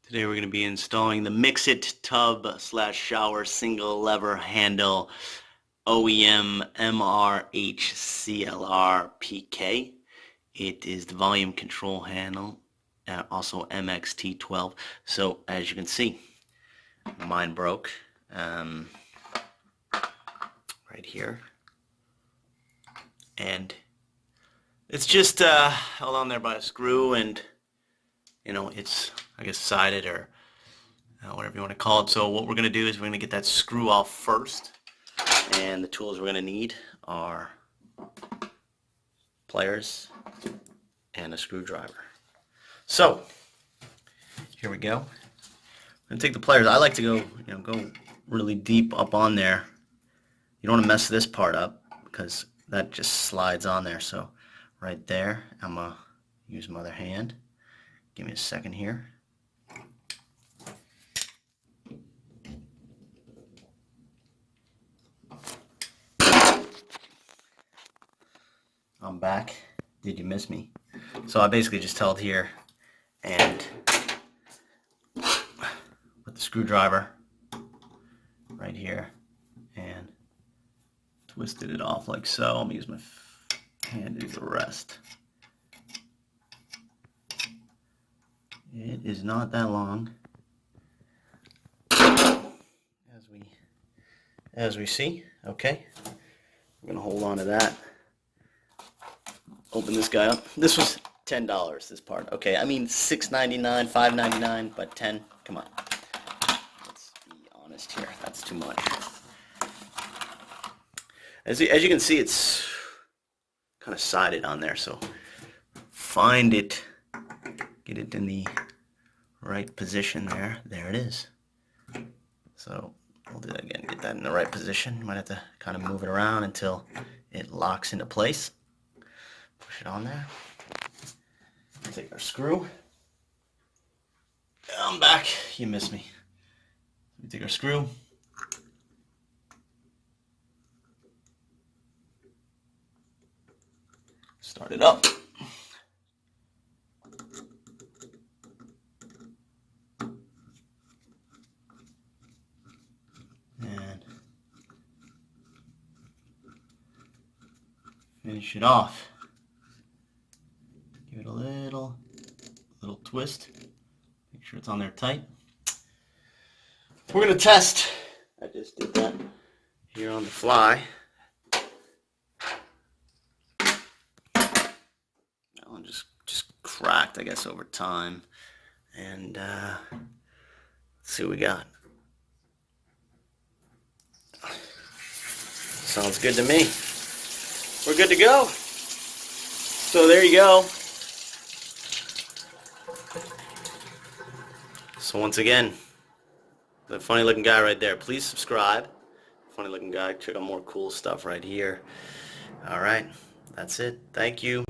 Today we're going to be installing the Mixet tub/shower single lever handle OEM MRH-CLR PK. It is the volume control handle, also MXT12. So as you can see, mine broke right here, and it's just held on there by a screw, and it's, I guess, sided or whatever you want to call it. So what we're going to do is we're going to get that screw off first, and the tools we're going to need are pliers and a screwdriver. So here we go. I'm going to take the pliers. I like to go really deep up on there. You don't want to mess this part up because that just slides on there. So right there, I'm going to use my other hand. Give me a second here. I'm back. Did you miss me? So I basically just held here and with the screwdriver right here and twisted it off like so. I'm going to use my hand to do the rest. It is not that long, as we see. Okay, we're gonna hold on to that. Open this guy up. This was $10. This part. Okay, I mean $6.99, $5.99, but $10. Come on. Let's be honest here. That's too much. As you can see, it's kind of sided on there. So find it. Get it in the right position there. There it is. So we'll do that again. Get that in the right position. You might have to kind of move it around until it locks into place. Push it on there. Take our screw. I'm back. You missed me. We take our screw. Start it up. Finish it off. Give it a little twist. Make sure it's on there tight. We're gonna test. I just did that here on the fly. That one just cracked, I guess, over time. And let's see what we got. Sounds good to me. We're good to go. So there you go. So once again, the funny looking guy right there. Please subscribe. Funny looking guy. Check out more cool stuff right here. All right. That's it. Thank you.